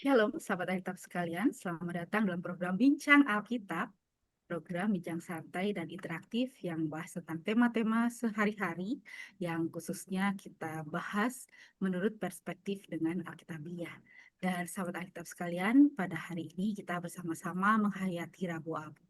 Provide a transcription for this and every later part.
Shalom, sahabat Alkitab sekalian. Selamat datang dalam program Bincang Alkitab, program bincang santai dan interaktif yang bahas tentang tema-tema sehari-hari yang khususnya kita bahas menurut perspektif dengan Alkitabiah. Dan sahabat Alkitab sekalian, pada hari ini kita bersama-sama menghayati Rabu Abu.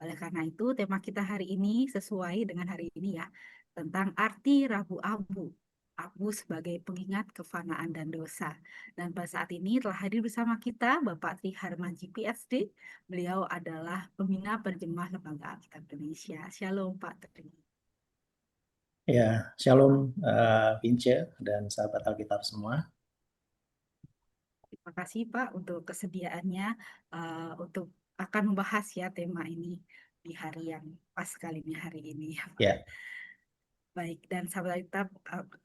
Oleh karena itu, tema kita hari ini sesuai dengan hari ini ya, tentang arti Rabu Abu. Abu sebagai pengingat kefanaan dan dosa. Dan pada saat ini telah hadir bersama kita Bapak Tri Harmaji PhD. Beliau adalah pembina penerjemah Lembaga Alkitab Indonesia. Shalom Pak Tri. Ya, Shalom Vince dan sahabat Alkitab semua. Terima kasih Pak untuk kesediaannya untuk akan membahas ya tema ini di hari yang pas kali ini hari ini ya Pak. Ya, Baik, dan sahabat kita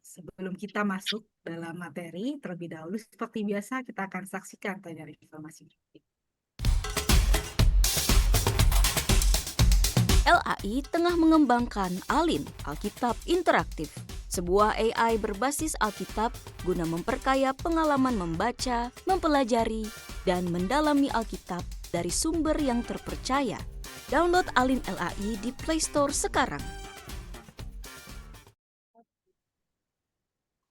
sebelum kita masuk dalam materi, terlebih dahulu seperti biasa kita akan saksikan tayangan informasi berikut. LAI tengah mengembangkan ALIN, Alkitab Interaktif, sebuah AI berbasis Alkitab guna memperkaya pengalaman membaca, mempelajari, dan mendalami Alkitab dari sumber yang terpercaya. Download ALIN LAI di Play Store sekarang.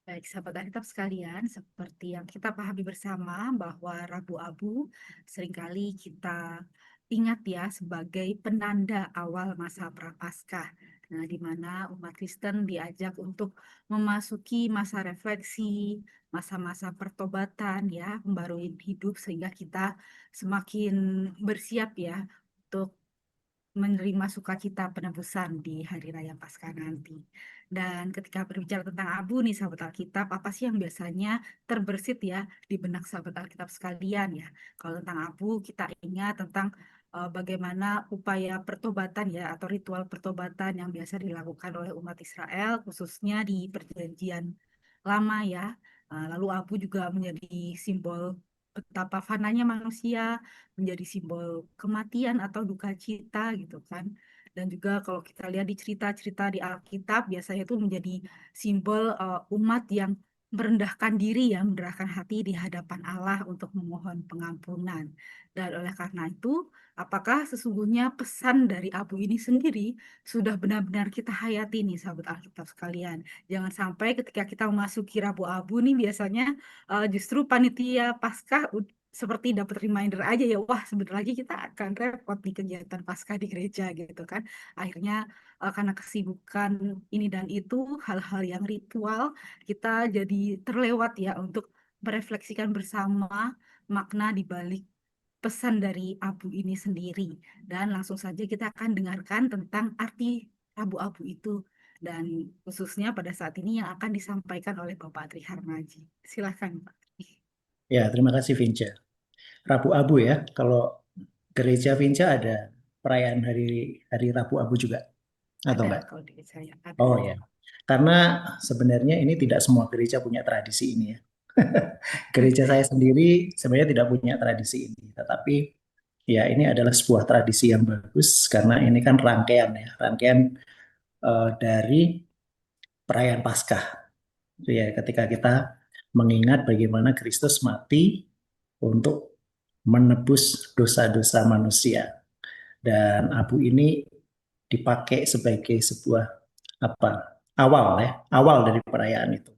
Baik, sahabat Alkitab sekalian, seperti yang kita pahami bersama bahwa Rabu Abu seringkali kita ingat ya sebagai penanda awal masa Prapaskah. Nah, di mana umat Kristen diajak untuk memasuki masa refleksi, masa-masa pertobatan ya, membarui hidup sehingga kita semakin bersiap ya untuk menerima sukacita penebusan di hari raya Paskah nanti. Dan ketika berbicara tentang abu nih sahabat Alkitab, apa sih yang biasanya terbersit ya di benak sahabat Alkitab sekalian ya? Kalau tentang abu kita ingat tentang bagaimana upaya pertobatan ya atau ritual pertobatan yang biasa dilakukan oleh umat Israel khususnya di perjanjian lama ya. Lalu abu juga menjadi simbol betapa fananya manusia, menjadi simbol kematian atau duka cita gitu kan. Dan juga kalau kita lihat di cerita-cerita di Alkitab biasanya itu menjadi simbol umat yang merendahkan diri ya, merendahkan hati di hadapan Allah untuk memohon pengampunan. Dan oleh karena itu, apakah sesungguhnya pesan dari abu ini sendiri sudah benar-benar kita hayati nih sahabat Alkitab sekalian. Jangan sampai ketika kita memasuki Rabu Abu nih biasanya justru panitia Paskah seperti dapat reminder aja ya, wah sebentar lagi kita akan repot di kegiatan Paskah di gereja gitu kan. Akhirnya karena kesibukan ini dan itu, hal-hal yang ritual, kita jadi terlewat ya untuk merefleksikan bersama makna di balik pesan dari abu ini sendiri. Dan langsung saja kita akan dengarkan tentang arti abu-abu itu. Dan khususnya pada saat ini yang akan disampaikan oleh Bapak Tri Harmaji. Silakan Pak. ya, terima kasih Vince. Rabu Abu ya, kalau gereja Vince ada perayaan hari hari Rabu Abu juga atau Ada enggak? kalau di saya ada. Oh ya, karena sebenarnya ini tidak semua gereja punya tradisi ini ya. Gereja saya sendiri sebenarnya tidak punya tradisi ini, tetapi ya ini adalah sebuah tradisi yang bagus karena ini kan rangkaian ya, rangkaian dari perayaan Paskah. Ya, ketika kita mengingat bagaimana Kristus mati untuk menebus dosa-dosa manusia. Dan abu ini dipakai sebagai sebuah apa? Awal ya, awal dari perayaan itu.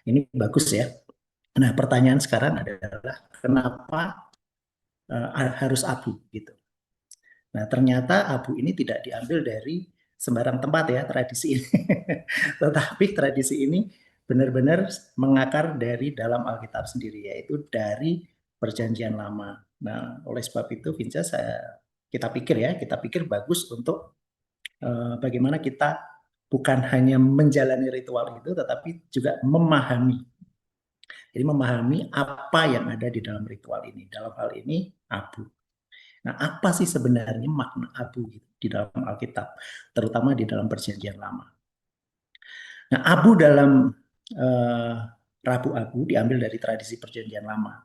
Ini bagus ya. Nah, pertanyaan sekarang adalah kenapa harus abu gitu. Nah, ternyata abu ini tidak diambil dari sembarang tempat ya tradisi ini. Tetapi tradisi ini benar-benar mengakar dari dalam Alkitab sendiri, yaitu dari Perjanjian Lama. Nah, oleh sebab itu, Vince, kita pikir bagus untuk bagaimana kita bukan hanya menjalani ritual itu, tetapi juga memahami. Jadi memahami apa yang ada di dalam ritual ini. Dalam hal ini, abu. Nah, apa sih sebenarnya makna abu gitu di dalam Alkitab, terutama di dalam Perjanjian Lama? Nah, abu dalam eh, Rabu Abu diambil dari tradisi Perjanjian Lama.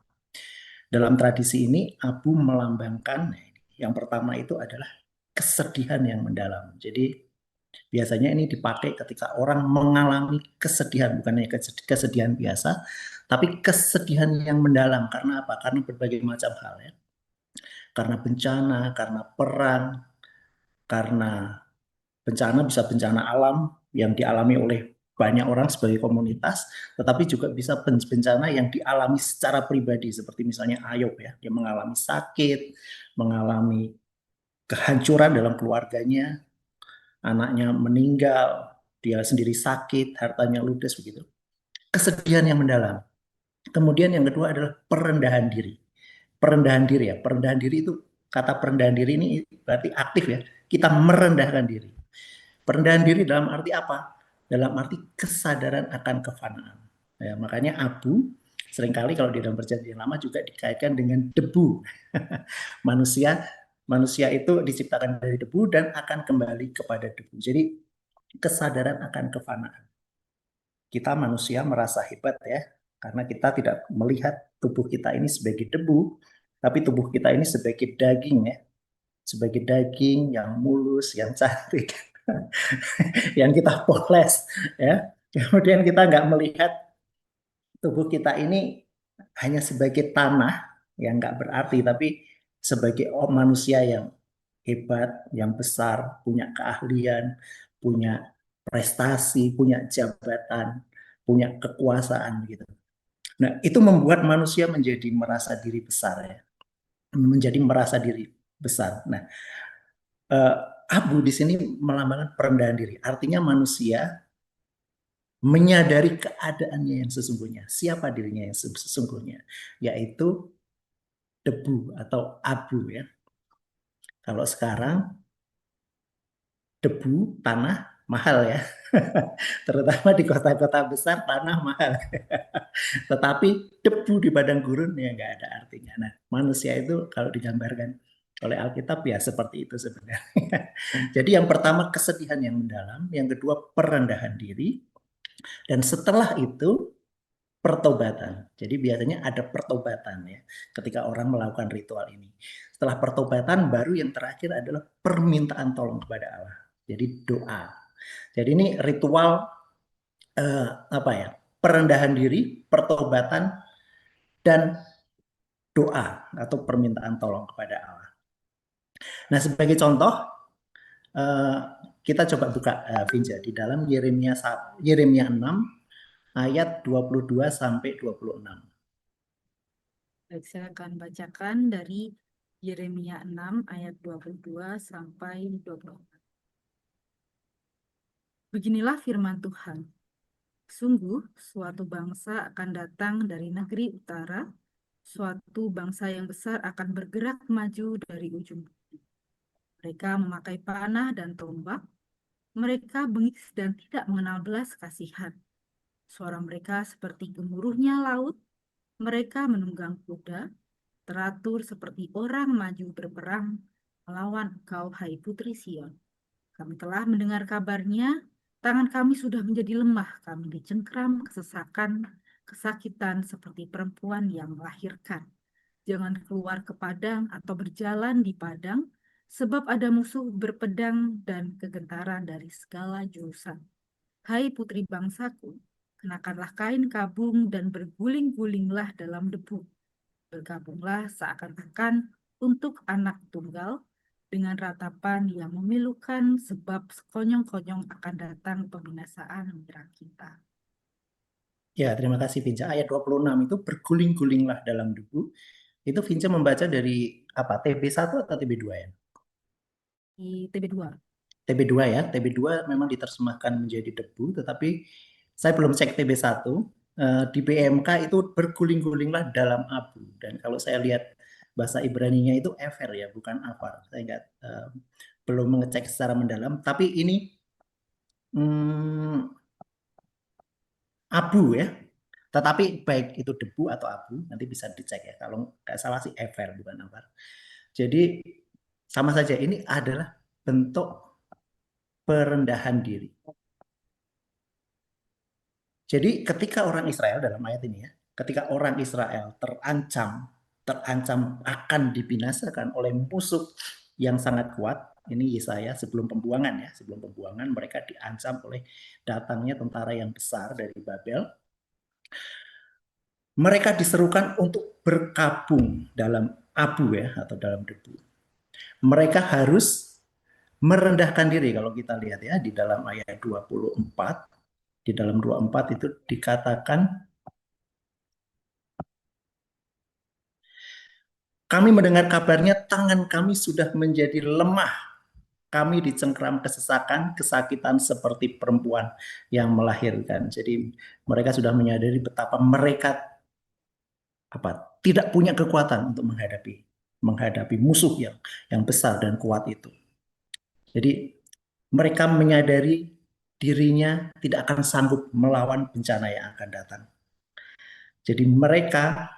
Dalam tradisi ini, abu melambangkan yang pertama itu adalah kesedihan yang mendalam. Jadi biasanya ini dipakai ketika orang mengalami kesedihan, bukan hanya kesedihan biasa, tapi kesedihan yang mendalam. Karena apa? Karena berbagai macam hal ya. Karena bencana, karena perang, karena bencana bisa bencana alam yang dialami oleh banyak orang sebagai komunitas, tetapi juga bisa bencana yang dialami secara pribadi, seperti misalnya Ayub ya, dia mengalami sakit, mengalami kehancuran dalam keluarganya, anaknya meninggal, dia sendiri sakit, hartanya ludes begitu. Kesedihan yang mendalam. Kemudian yang kedua adalah perendahan diri. Perendahan diri ya, perendahan diri itu, kata perendahan diri ini berarti aktif ya, kita merendahkan diri. Perendahan diri dalam arti apa? Dalam arti kesadaran akan kefanaan. Ya, makanya abu seringkali kalau di dalam perjanjian lama juga dikaitkan dengan debu. manusia manusia itu diciptakan dari debu dan akan kembali kepada debu. Jadi kesadaran akan kefanaan. Kita manusia merasa hebat ya, karena kita tidak melihat tubuh kita ini sebagai debu, tapi tubuh kita ini sebagai daging ya, sebagai daging yang mulus, yang cantik, yang kita poles ya. Kemudian kita nggak melihat tubuh kita ini hanya sebagai tanah yang nggak berarti, tapi sebagai manusia yang hebat, yang besar, punya keahlian, punya prestasi, punya jabatan, punya kekuasaan gitu. Nah, itu membuat manusia menjadi merasa diri besar ya, menjadi merasa diri besar. Nah, abu di sini melambangkan perendahan diri. Artinya manusia menyadari keadaannya yang sesungguhnya, siapa dirinya yang sesungguhnya, yaitu debu atau abu ya. Kalau sekarang debu, tanah mahal ya. Terutama di kota-kota besar tanah mahal. Tetapi debu di padang gurun ya nggak ada artinya. Nah, manusia itu kalau digambarkan oleh Alkitab ya seperti itu sebenarnya. Jadi yang pertama kesedihan yang mendalam, yang kedua perendahan diri, dan setelah itu pertobatan. Jadi biasanya ada pertobatan ya ketika orang melakukan ritual ini. Setelah pertobatan baru yang terakhir adalah permintaan tolong kepada Allah. Jadi doa. Jadi ini ritual apa ya? Perendahan diri, pertobatan, dan doa atau permintaan tolong kepada Allah. Nah, sebagai contoh eh, kita coba buka Vinja di dalam Yeremia 6 ayat 22 sampai 26. Baik, saya akan bacakan dari Yeremia 6 ayat 22 sampai 24. Beginilah firman Tuhan. Sungguh, suatu bangsa akan datang dari negeri utara, suatu bangsa yang besar akan bergerak maju dari ujung bumi. Mereka memakai panah dan tombak, mereka bengis dan tidak mengenal belas kasihan. Suara mereka seperti gemuruhnya laut, mereka menunggang kuda, teratur seperti orang maju berperang melawan engkau, hai Putri Sion. Kami telah mendengar kabarnya, tangan kami sudah menjadi lemah, kami dicengkram kesesakan, kesakitan seperti perempuan yang melahirkan. Jangan keluar ke padang atau berjalan di padang, sebab ada musuh berpedang dan kegentaran dari segala jurusan. Hai putri bangsaku, kenakanlah kain kabung dan berguling-gulinglah dalam debu. Bergabunglah seakan-akan untuk anak tunggal dengan ratapan yang memilukan, sebab sekonyong-konyong akan datang pembinasaan menyerang kita. Ya, terima kasih Vinca. Ayat 26 itu berguling-gulinglah dalam debu. Itu Vinca membaca dari apa? TB1 atau TB2 ya? Di TB2. TB2 ya. TB2 memang diterjemahkan menjadi debu, tetapi saya belum cek TB1. Di BMK itu berguling-gulinglah dalam abu. Dan kalau saya lihat bahasa Ibraninya itu efer ya, bukan afar. Saya nggak belum mengecek secara mendalam. Tapi ini abu ya. Tetapi baik itu debu atau abu, nanti bisa dicek ya. Kalau nggak salah sih efer, bukan afar. Jadi sama saja ini adalah bentuk perendahan diri. Jadi ketika orang Israel dalam ayat ini ya, ketika orang Israel terancam akan dibinasakan oleh musuh yang sangat kuat, ini Yesaya sebelum pembuangan ya, sebelum pembuangan mereka diancam oleh datangnya tentara yang besar dari Babel. mereka diserukan untuk berkabung dalam abu ya atau dalam debu. Mereka harus merendahkan diri kalau kita lihat ya di dalam ayat 24. Di dalam 24 itu dikatakan kami mendengar kabarnya tangan kami sudah menjadi lemah. Kami dicengkram kesesakan, kesakitan seperti perempuan yang melahirkan. Jadi mereka sudah menyadari betapa mereka tidak punya kekuatan untuk menghadapi musuh yang besar dan kuat itu. Jadi mereka menyadari dirinya tidak akan sanggup melawan bencana yang akan datang. Jadi mereka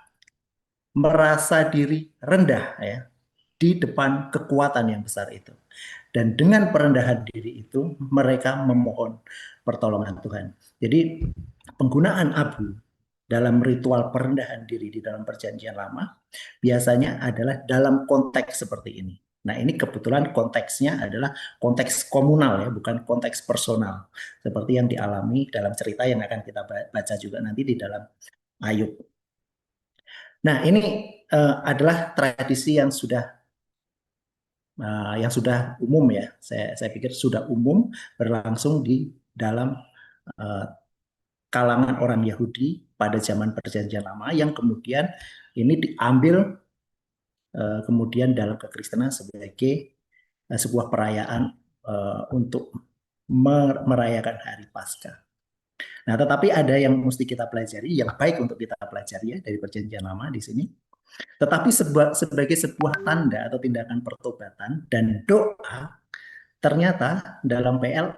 merasa diri rendah ya di depan kekuatan yang besar itu. Dan dengan perendahan diri itu mereka memohon pertolongan Tuhan. Jadi penggunaan abu dalam ritual perendahan diri di dalam perjanjian lama biasanya adalah dalam konteks seperti ini. Nah, ini kebetulan konteksnya adalah konteks komunal ya, bukan konteks personal. Seperti yang dialami dalam cerita yang akan kita baca juga nanti di dalam Ayub. Nah, ini adalah tradisi yang sudah umum ya. Saya pikir sudah umum berlangsung di dalam kalangan orang Yahudi pada zaman Perjanjian Lama yang kemudian ini diambil kemudian dalam kekristenan sebagai sebuah perayaan untuk merayakan Hari Paskah. Nah, tetapi ada yang mesti kita pelajari, yang baik untuk kita pelajari ya dari Perjanjian Lama di sini. Tetapi sebagai sebuah tanda atau tindakan pertobatan dan doa, ternyata dalam PL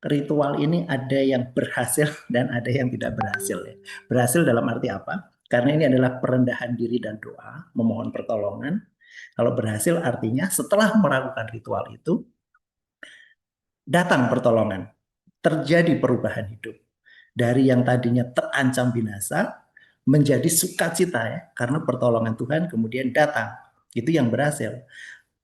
ritual ini ada yang berhasil dan ada yang tidak berhasil. Ya. Berhasil dalam arti apa? Karena ini adalah perendahan diri dan doa, memohon pertolongan. Kalau berhasil artinya setelah melakukan ritual itu, datang pertolongan, terjadi perubahan hidup. Dari yang tadinya terancam binasa, menjadi sukacita ya, karena pertolongan Tuhan kemudian datang. Itu yang berhasil.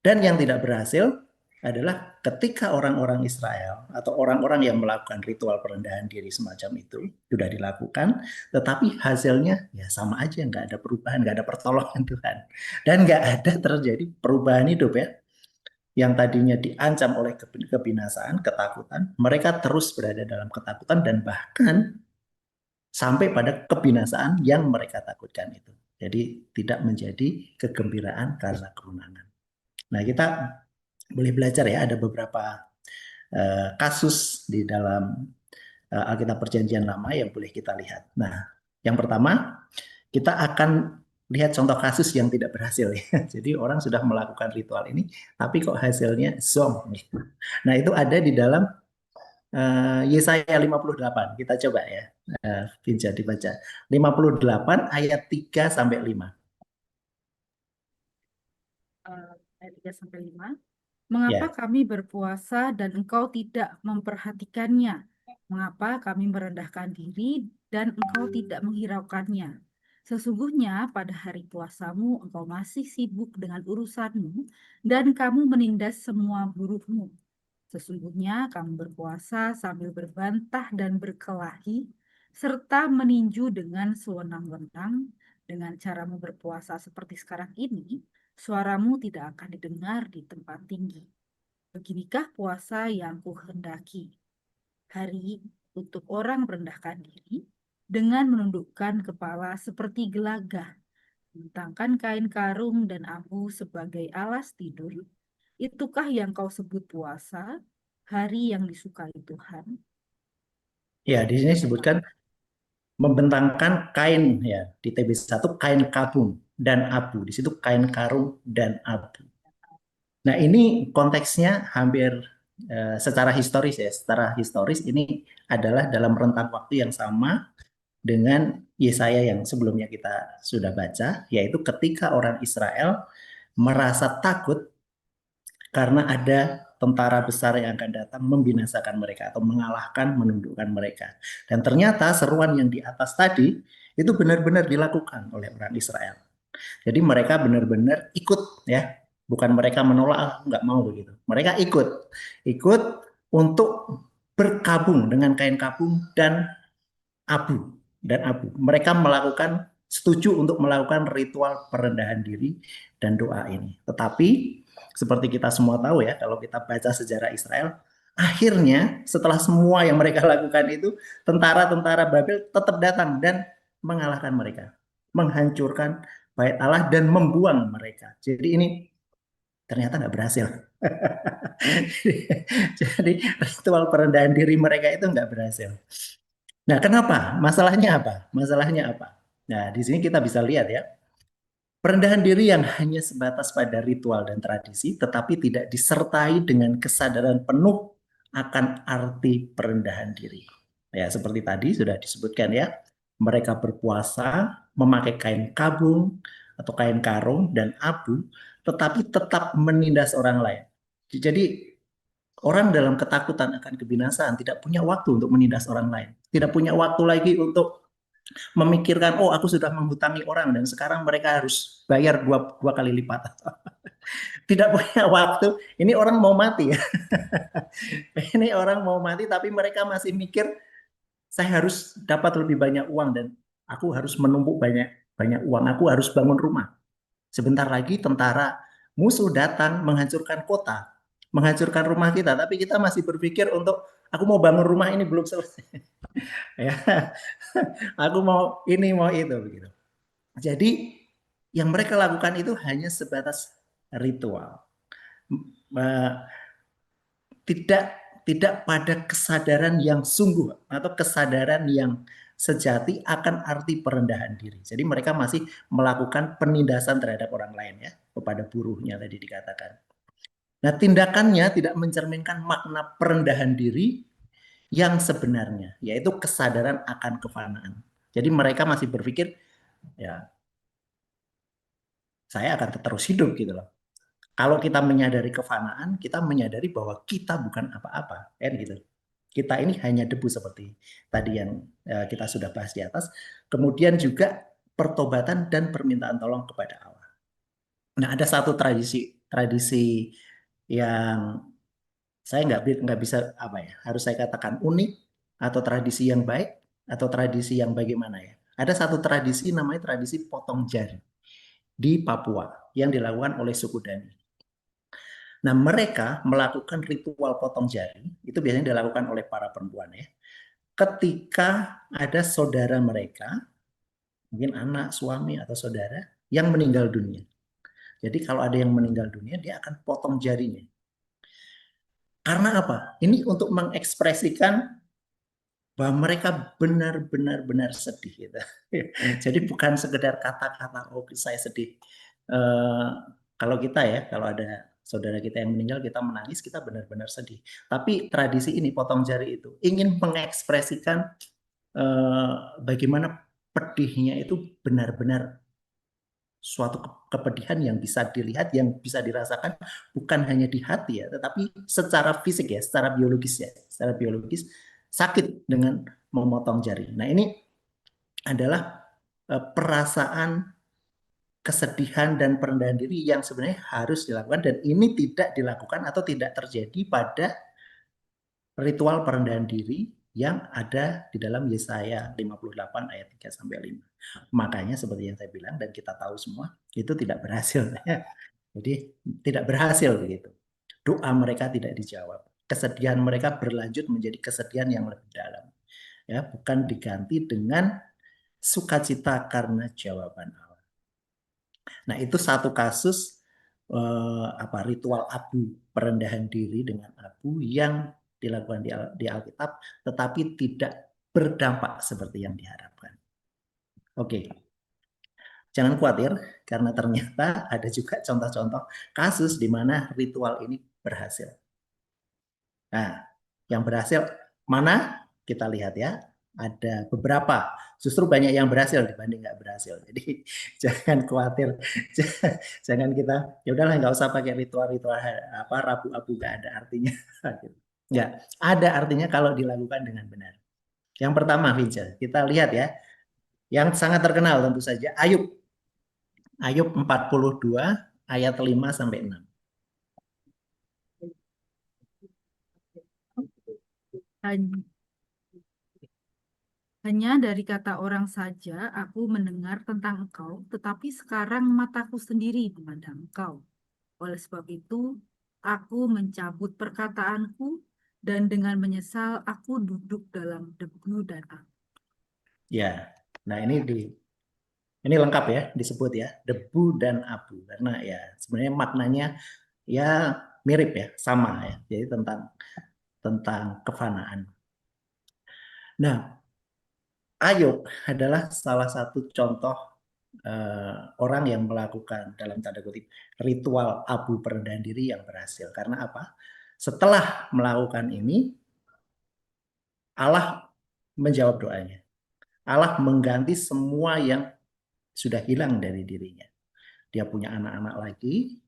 Dan yang tidak berhasil adalah ketika orang-orang Israel atau orang-orang yang melakukan ritual perendahan diri semacam itu sudah dilakukan, tetapi hasilnya ya sama aja, nggak ada perubahan, nggak ada pertolongan Tuhan, dan nggak ada terjadi perubahan hidup ya. Yang tadinya diancam oleh kebinasaan, ketakutan, mereka terus berada dalam ketakutan dan bahkan sampai pada kebinasaan yang mereka takutkan itu. Jadi tidak menjadi kegembiraan karena kemenangan. Nah, kita boleh belajar ya, ada beberapa kasus di dalam Alkitab Perjanjian Lama yang boleh kita lihat. Nah, yang pertama, kita akan lihat contoh kasus yang tidak berhasil ya. Jadi orang sudah melakukan ritual ini, tapi kok hasilnya zong. Nah, itu ada di dalam Yesaya 58. Kita coba ya, Vinja dibaca. 58 ayat 3 sampai 5. Ayat 3 sampai 5. Mengapa Ya. kami berpuasa dan engkau tidak memperhatikannya? Mengapa kami merendahkan diri dan engkau tidak menghiraukannya? Sesungguhnya pada hari puasamu engkau masih sibuk dengan urusanmu dan kamu menindas semua buruhmu. Sesungguhnya kamu berpuasa sambil berbantah dan berkelahi, serta meninju dengan sewenang-wenang. Dengan caramu berpuasa seperti sekarang ini, suaramu tidak akan didengar di tempat tinggi. Beginikah puasa yang kuhendaki? Hari untuk orang merendahkan diri dengan menundukkan kepala seperti gelagah, membentangkan kain karung dan abu sebagai alas tidur. Itukah yang kau sebut puasa, hari yang disukai Tuhan? Ya, di sini disebutkan membentangkan kain ya, di TB1 kain kabung dan abu, di situ kain karung dan abu. Nah, ini konteksnya hampir secara historis ya, secara historis ini adalah dalam rentang waktu yang sama dengan Yesaya yang sebelumnya kita sudah baca, yaitu ketika orang Israel merasa takut karena ada tentara besar yang akan datang membinasakan mereka atau mengalahkan, menundukkan mereka. Dan ternyata seruan yang di atas tadi itu benar-benar dilakukan oleh orang Israel. Jadi mereka benar-benar ikut ya, bukan mereka menolak, nggak mau begitu. Mereka ikut untuk berkabung dengan kain kabung dan abu. Mereka melakukan setuju untuk melakukan ritual perendahan diri dan doa ini. Tetapi seperti kita semua tahu ya, kalau kita baca sejarah Israel, akhirnya setelah semua yang mereka lakukan itu, tentara-tentara Babel tetap datang dan mengalahkan mereka, menghancurkan bait Allah dan membuang mereka. Jadi ini ternyata nggak berhasil. Jadi ritual perendahan diri mereka itu nggak berhasil. Nah, kenapa? Masalahnya apa? Masalahnya apa? Nah, di sini kita bisa lihat ya. Perendahan diri yang hanya sebatas pada ritual dan tradisi, tetapi tidak disertai dengan kesadaran penuh akan arti perendahan diri. Ya, seperti tadi sudah disebutkan ya, mereka berpuasa, memakai kain kabung atau kain karung dan abu, tetapi tetap menindas orang lain. Jadi orang dalam ketakutan akan kebinasaan tidak punya waktu untuk menindas orang lain. Tidak punya waktu lagi untuk memikirkan, oh aku sudah menghutangi orang dan sekarang mereka harus bayar dua kali lipat. Tidak punya waktu. Ini orang mau mati ya. Ini orang mau mati tapi mereka masih mikir saya harus dapat lebih banyak uang dan aku harus menumpuk banyak banyak uang. Aku harus bangun rumah. Sebentar lagi tentara musuh datang menghancurkan kota, menghancurkan rumah kita, tapi kita masih berpikir untuk aku mau bangun rumah ini belum selesai. Ya, aku mau ini mau itu begitu. Jadi yang mereka lakukan itu hanya sebatas ritual. Eh, Tidak tidak pada kesadaran yang sungguh atau kesadaran yang sejati akan arti perendahan diri. Jadi mereka masih melakukan penindasan terhadap orang lain ya, kepada buruhnya tadi dikatakan. Nah, tindakannya tidak mencerminkan makna perendahan diri yang sebenarnya, yaitu kesadaran akan kefanaan. Jadi mereka masih berpikir, ya saya akan terus hidup gitu loh. Kalau kita menyadari kefanaan, kita menyadari bahwa kita bukan apa-apa, kan gitu. Kita ini hanya debu seperti tadi yang kita sudah bahas di atas. Kemudian juga pertobatan dan permintaan tolong kepada Allah. Nah, ada satu tradisi yang saya nggak bisa apa ya, harus saya katakan unik atau tradisi yang baik atau tradisi yang bagaimana ya. Ada satu tradisi namanya tradisi potong jari di Papua yang dilakukan oleh suku Dani. Nah, mereka melakukan ritual potong jari, itu biasanya dilakukan oleh para perempuan ya. Ketika ada saudara mereka, mungkin anak, suami, atau saudara, yang meninggal dunia. Jadi kalau ada yang meninggal dunia, dia akan potong jarinya. Karena apa? Ini untuk mengekspresikan bahwa mereka benar-benar sedih gitu. Jadi bukan sekedar kata-kata oh saya sedih. Kalau kita ya, kalau ada saudara kita yang meninggal kita menangis, kita benar-benar sedih. Tapi tradisi ini potong jari itu ingin mengekspresikan bagaimana pedihnya itu benar-benar suatu kepedihan yang bisa dilihat, yang bisa dirasakan bukan hanya di hati ya, tetapi secara fisik ya, secara biologis ya, secara biologis sakit dengan memotong jari. Nah ini adalah perasaan kesedihan dan perendahan diri yang sebenarnya harus dilakukan dan ini tidak dilakukan atau tidak terjadi pada ritual perendahan diri yang ada di dalam Yesaya 58 ayat 3 sampai 5. Makanya seperti yang saya bilang dan kita tahu semua, itu tidak berhasil. Jadi tidak berhasil begitu. Doa mereka tidak dijawab. Kesedihan mereka berlanjut menjadi kesedihan yang lebih dalam. Ya, bukan diganti dengan sukacita karena jawaban Allah. Nah, itu satu kasus ritual abu, perendahan diri dengan abu yang dilakukan di Alkitab tetapi tidak berdampak seperti yang diharapkan. Oke. Jangan khawatir karena ternyata ada juga contoh-contoh kasus di mana ritual ini berhasil. Nah, yang berhasil mana? Kita lihat ya. Ada beberapa, justru banyak yang berhasil dibanding nggak berhasil. Jadi jangan khawatir, jangan kita ya udahlah nggak usah pakai ritual-ritual apa rabu-abu nggak ada artinya. Nggak ada artinya kalau dilakukan dengan benar. Yang pertama, Vince, kita lihat ya, yang sangat terkenal tentu saja Ayub. Ayub 42 ayat 5 sampai 6. Hanya dari kata orang saja aku mendengar tentang engkau, tetapi sekarang mataku sendiri memandang engkau. Oleh sebab itu, aku mencabut perkataanku dan dengan menyesal aku duduk dalam debu dan api. Ya, nah ini lengkap ya disebut ya debu dan abu karena ya sebenarnya maknanya ya mirip ya sama ya jadi tentang kefanaan. Nah, Ayub adalah salah satu contoh orang yang melakukan dalam tanda kutip ritual abu perendahan diri yang berhasil. Karena apa? Setelah melakukan ini, Allah menjawab doanya. Allah mengganti semua yang sudah hilang dari dirinya. Dia punya anak-anak lagi,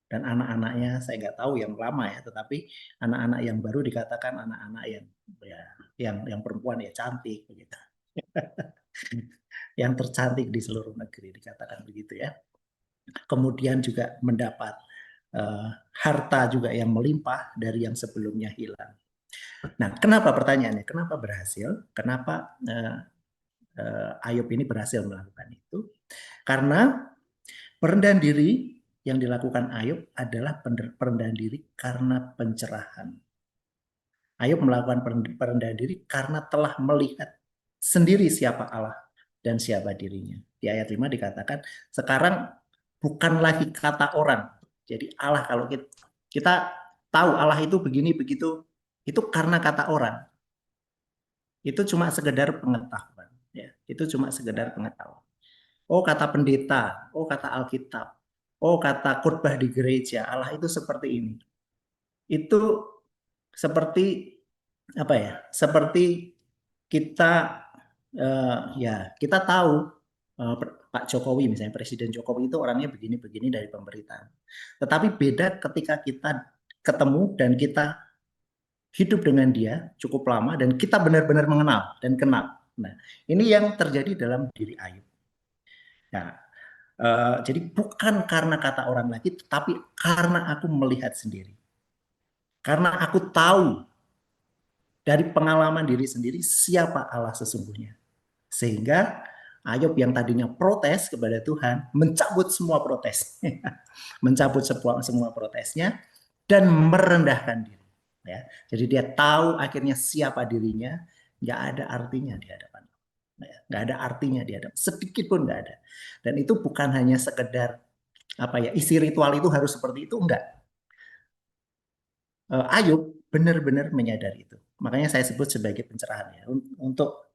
dan anak-anaknya saya nggak tahu yang lama ya, tetapi anak-anak yang baru dikatakan anak-anak yang ya, yang perempuan ya cantik begitu. Yang tercantik di seluruh negeri dikatakan begitu ya. Kemudian juga mendapat harta juga yang melimpah dari yang sebelumnya hilang. Nah, kenapa pertanyaannya? Kenapa berhasil? Kenapa Ayub ini berhasil melakukan itu? Karena perendahan diri yang dilakukan Ayub adalah perendahan diri karena pencerahan. Ayub melakukan perendahan diri karena telah melihat sendiri siapa Allah dan siapa dirinya. Di ayat 5 dikatakan, sekarang bukan lagi kata orang. Jadi Allah kalau kita tahu Allah itu begini begitu, itu karena kata orang. Itu cuma sekedar pengetahuan. Ya, itu cuma sekedar pengetahuan. Oh kata pendeta, oh kata Alkitab, oh kata khotbah di gereja, Allah itu seperti ini. Itu seperti apa ya? Seperti kita ya kita tahu Pak Jokowi misalnya Presiden Jokowi itu orangnya begini-begini dari pemberitaan. Tetapi beda ketika kita ketemu dan kita hidup dengan dia cukup lama dan kita benar-benar mengenal dan kenal. Nah, ini yang terjadi dalam diri Ayub. Nah, jadi bukan karena kata orang lagi, tetapi karena aku melihat sendiri. Karena aku tahu dari pengalaman diri sendiri siapa Allah sesungguhnya. Sehingga Ayub yang tadinya protes kepada Tuhan mencabut semua protes, mencabut semua protesnya dan merendahkan diri. Ya, jadi dia tahu akhirnya siapa dirinya, nggak ada artinya di hadapan, nggak ada artinya di hadapan, sedikit pun nggak ada. Dan itu bukan hanya sekedar apa ya isi ritual itu harus seperti itu, enggak. Ayub benar-benar menyadari itu. Makanya saya sebut sebagai pencerahan ya. Untuk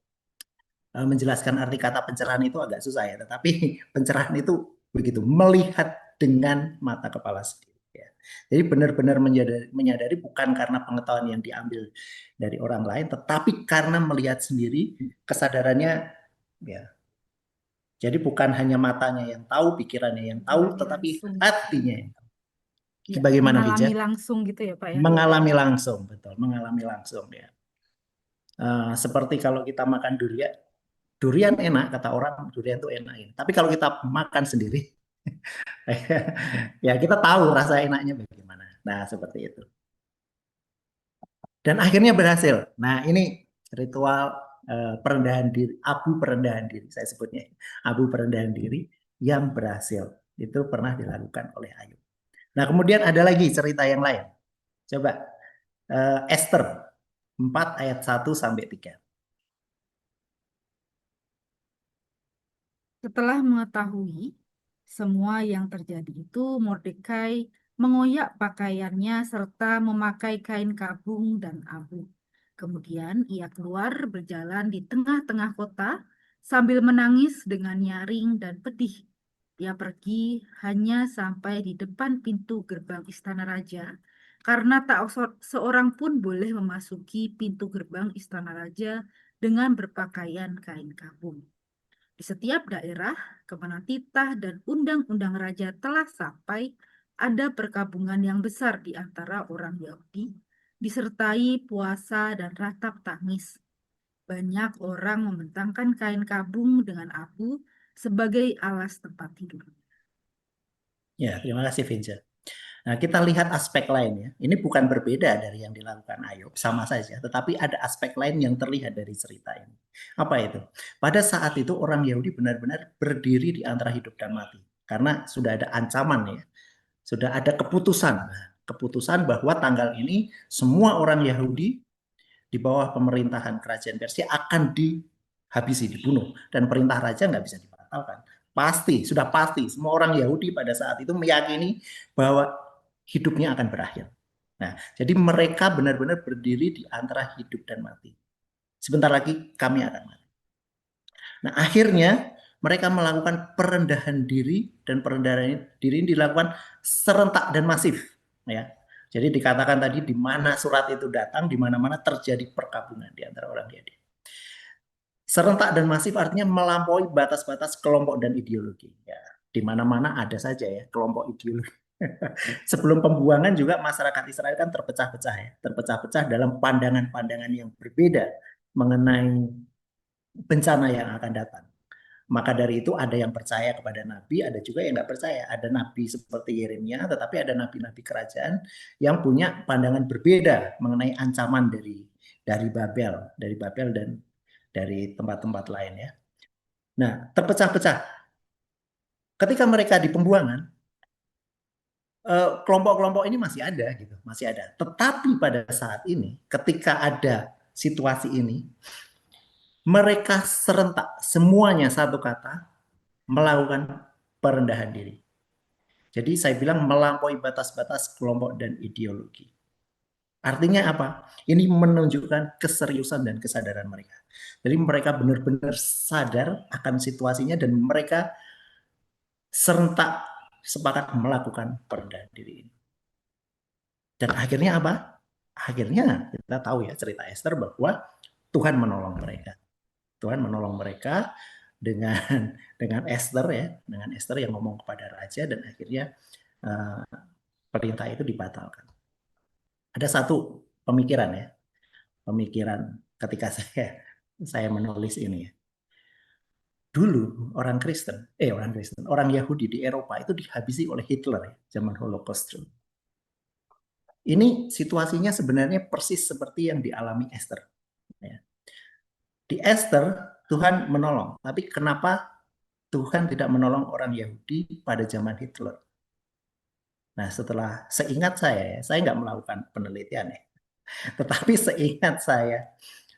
menjelaskan arti kata pencerahan itu agak susah ya, tetapi pencerahan itu begitu, melihat dengan mata kepala sendiri. Ya. Jadi benar-benar menyadari bukan karena pengetahuan yang diambil dari orang lain, tetapi karena melihat sendiri kesadarannya. Ya. Jadi bukan hanya matanya yang tahu, pikirannya yang tahu, Mengalami tetapi langsung. hatinya yang tahu. Ya, Bagaimana mengalami Bija? langsung gitu ya Pak ya. Mengalami langsung, betul, mengalami langsung ya. Seperti kalau kita makan durian, durian enak kata orang, durian itu enak ya. Tapi kalau kita makan sendiri, ya kita tahu rasa enaknya bagaimana. Nah seperti itu. Dan akhirnya berhasil. Nah ini ritual perendahan diri, abu perendahan diri saya sebutnya, abu perendahan diri yang berhasil. Itu pernah dilakukan oleh Ayub. Nah kemudian ada lagi cerita yang lain. Coba Esther 4 ayat 1 sampai 3. Setelah mengetahui semua yang terjadi itu, Mordekai mengoyak pakaiannya serta memakai kain kabung dan abu. Kemudian ia keluar berjalan di tengah-tengah kota sambil menangis dengan nyaring dan pedih. Ia pergi hanya sampai di depan pintu gerbang istana raja, karena tak seorang pun boleh memasuki pintu gerbang istana raja dengan berpakaian kain kabung. Di setiap daerah, kemana titah dan undang-undang raja telah sampai, ada perkabungan yang besar di antara orang Yahudi, disertai puasa dan ratap tangis. Banyak orang membentangkan kain kabung dengan abu sebagai alas tempat tidur. Ya, terima kasih Vince. Nah, kita lihat aspek lainnya. Ini bukan berbeda dari yang dilakukan Ayub, sama saja. Tetapi ada aspek lain yang terlihat dari cerita ini. Apa itu? Pada saat itu orang Yahudi benar-benar berdiri di antara hidup dan mati. Karena sudah ada ancaman ya. Sudah ada keputusan. Nah, keputusan bahwa tanggal ini semua orang Yahudi di bawah pemerintahan kerajaan Persia akan dihabisi, dibunuh. Dan perintah raja nggak bisa dibatalkan. Pasti, sudah pasti. Semua orang Yahudi pada saat itu meyakini bahwa hidupnya akan berakhir. Nah, jadi mereka benar-benar berdiri di antara hidup dan mati. Sebentar lagi kami akan mati. Nah, akhirnya mereka melakukan perendahan diri, dan perendahan diri ini dilakukan serentak dan masif. Ya, jadi dikatakan tadi di mana surat itu datang, di mana-mana terjadi perkabungan di antara orang Yahudi. Serentak dan masif artinya melampaui batas-batas kelompok dan ideologi. Ya, di mana-mana ada saja ya kelompok ideologi. Sebelum pembuangan juga masyarakat Israel kan terpecah-pecah ya, terpecah-pecah dalam pandangan-pandangan yang berbeda mengenai bencana yang akan datang. Maka dari itu ada yang percaya kepada nabi, ada juga yang nggak percaya. Ada nabi seperti Yeremia, tetapi ada nabi-nabi kerajaan yang punya pandangan berbeda mengenai ancaman dari Babel dan dari tempat-tempat lain ya. Nah, terpecah-pecah. Ketika mereka di pembuangan, kelompok-kelompok ini masih ada gitu, masih ada. Tetapi pada saat ini, ketika ada situasi ini, mereka serentak semuanya satu kata melakukan perendahan diri. Jadi saya bilang melampaui batas-batas kelompok dan ideologi. Artinya apa? Ini menunjukkan keseriusan dan kesadaran mereka. Jadi mereka benar-benar sadar akan situasinya dan mereka serentak sepakat melakukan perendahan diri ini. Dan akhirnya apa? Akhirnya kita tahu ya cerita Esther bahwa Tuhan menolong mereka. Tuhan menolong mereka dengan Esther ya, dengan Esther yang ngomong kepada raja dan akhirnya perintah itu dibatalkan. Ada satu pemikiran ya, pemikiran ketika saya menulis ini ya. Dulu orang Yahudi di Eropa itu dihabisi oleh Hitler ya, zaman Holocaust. Ini situasinya sebenarnya persis seperti yang dialami Esther. Ya. Di Esther Tuhan menolong, tapi kenapa Tuhan tidak menolong orang Yahudi pada zaman Hitler? Nah, setelah seingat saya nggak melakukan penelitian ya, tetapi seingat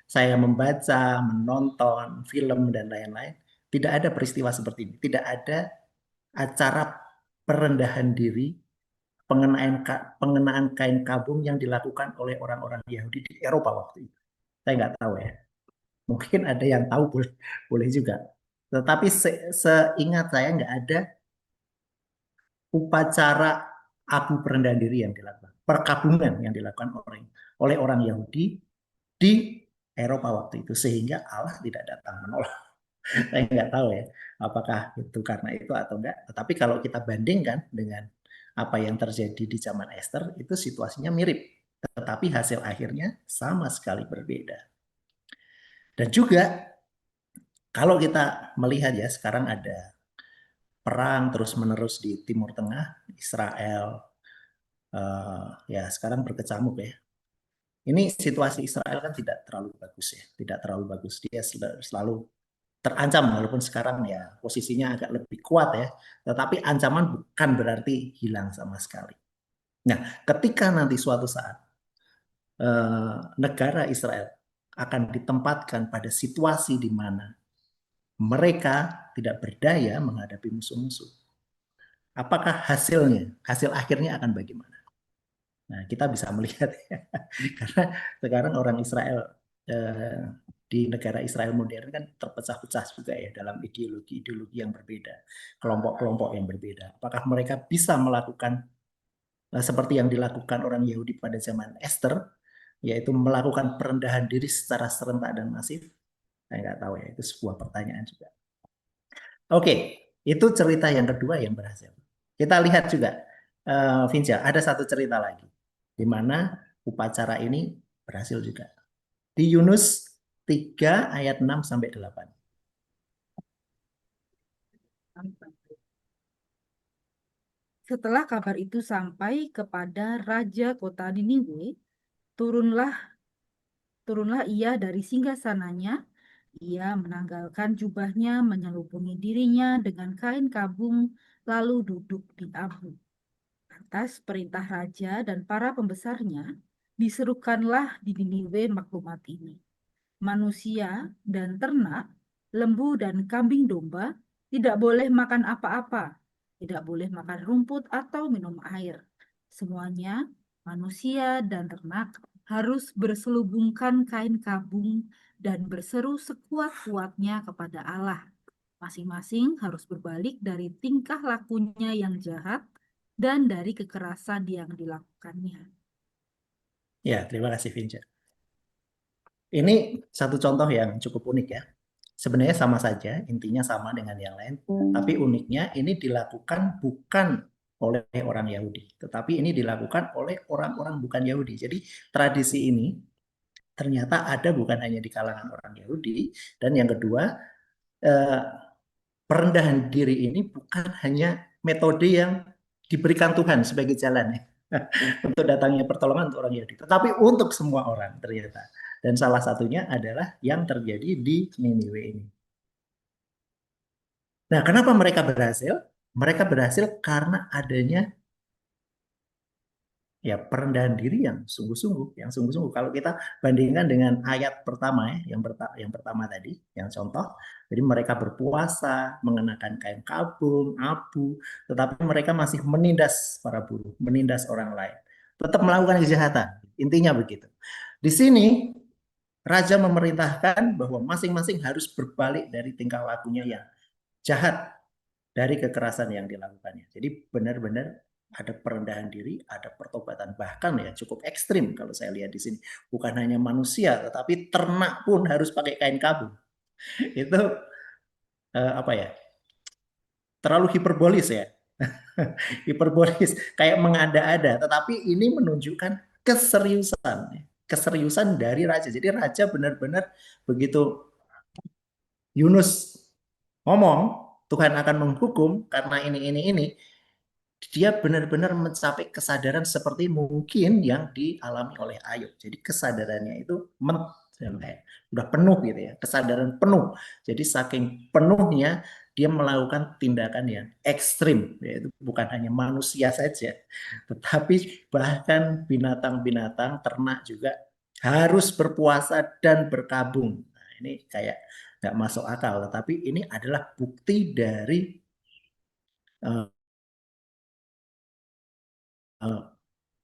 saya membaca, menonton film dan lain-lain, tidak ada peristiwa seperti ini, tidak ada acara perendahan diri, pengenaan kain kabung yang dilakukan oleh orang-orang Yahudi di Eropa waktu itu. Saya nggak tahu ya. Mungkin ada yang tahu, boleh juga. Tetapi seingat saya nggak ada upacara abu perendahan diri yang dilakukan, perkabungan yang dilakukan oleh orang Yahudi di Eropa waktu itu, sehingga Allah tidak datang menolong. Saya nggak tahu ya, apakah itu karena itu atau enggak. Tetapi kalau kita bandingkan dengan apa yang terjadi di zaman Esther, itu situasinya mirip. Tetapi hasil akhirnya sama sekali berbeda. Dan juga kalau kita melihat ya, sekarang ada perang terus-menerus di Timur Tengah, Israel, ya sekarang berkecamuk ya. Ini situasi Israel kan tidak terlalu bagus ya, tidak terlalu bagus. Dia selalu terancam walaupun sekarang ya posisinya agak lebih kuat ya, tetapi ancaman bukan berarti hilang sama sekali. Nah, ketika nanti suatu saat negara Israel akan ditempatkan pada situasi di mana mereka tidak berdaya menghadapi musuh-musuh, apakah hasil akhirnya akan bagaimana? Nah, kita bisa melihat ya, karena sekarang orang Israel di negara Israel modern kan terpecah-pecah juga ya dalam ideologi-ideologi yang berbeda, kelompok-kelompok yang berbeda. Apakah mereka bisa melakukan seperti yang dilakukan orang Yahudi pada zaman Esther, yaitu melakukan perendahan diri secara serentak dan masif? Saya nggak tahu ya, itu sebuah pertanyaan juga. Oke, itu cerita yang kedua yang berhasil. Kita lihat juga, Vinca, ada satu cerita lagi di mana upacara ini berhasil juga. Di Yunus 3 ayat 6 sampai 8. Setelah kabar itu sampai kepada raja kota Niniwe, turunlah ia dari singgasananya. Ia menanggalkan jubahnya, menyelubungi dirinya dengan kain kabung, lalu duduk di abu. Atas perintah raja dan para pembesarnya, diserukanlah di Niniwe maklumat ini. Manusia dan ternak, lembu dan kambing domba tidak boleh makan apa-apa, tidak boleh makan rumput atau minum air. Semuanya, manusia dan ternak, harus berselubungkan kain kabung dan berseru sekuat-kuatnya kepada Allah. Masing-masing harus berbalik dari tingkah lakunya yang jahat dan dari kekerasan yang dilakukannya. Ya, terima kasih Vince. Ini satu contoh yang cukup unik ya. Sebenarnya sama saja, intinya sama dengan yang lain, tapi uniknya ini dilakukan bukan oleh orang Yahudi, tetapi ini dilakukan oleh orang-orang bukan Yahudi. Jadi tradisi ini ternyata ada bukan hanya di kalangan orang Yahudi, dan yang kedua, perendahan diri ini bukan hanya metode yang diberikan Tuhan sebagai jalan ya untuk datangnya pertolongan untuk orang Yahudi, tetapi untuk semua orang ternyata. Dan salah satunya adalah yang terjadi di Niniwe ini. Nah, kenapa mereka berhasil? Mereka berhasil karena adanya ya perendahan diri yang sungguh-sungguh. Kalau kita bandingkan dengan ayat pertama ya, yang pertama tadi, yang contoh, jadi mereka berpuasa, mengenakan kain kabung, abu, tetapi mereka masih menindas para buruh, menindas orang lain, tetap melakukan kejahatan. Intinya begitu. Di sini raja memerintahkan bahwa masing-masing harus berbalik dari tingkah lakunya yang jahat, dari kekerasan yang dilakukannya. Jadi benar-benar ada perendahan diri, ada pertobatan, bahkan ya cukup ekstrim kalau saya lihat di sini. Bukan hanya manusia, tetapi ternak pun harus pakai kain kabung. Itu apa ya? Terlalu hiperbolis ya. Hiperbolis, kayak mengada-ada. Tetapi ini menunjukkan keseriusan dari raja. Jadi raja benar-benar begitu Yunus ngomong Tuhan akan menghukum karena ini, dia benar-benar mencapai kesadaran seperti mungkin yang dialami oleh Ayub. Jadi kesadarannya itu udah penuh gitu ya, kesadaran penuh. Jadi saking penuhnya dia melakukan tindakan yang ekstrim, yaitu bukan hanya manusia saja, tetapi bahkan binatang-binatang ternak juga harus berpuasa dan berkabung. Nah, ini kayak nggak masuk akal, tetapi ini adalah bukti dari uh,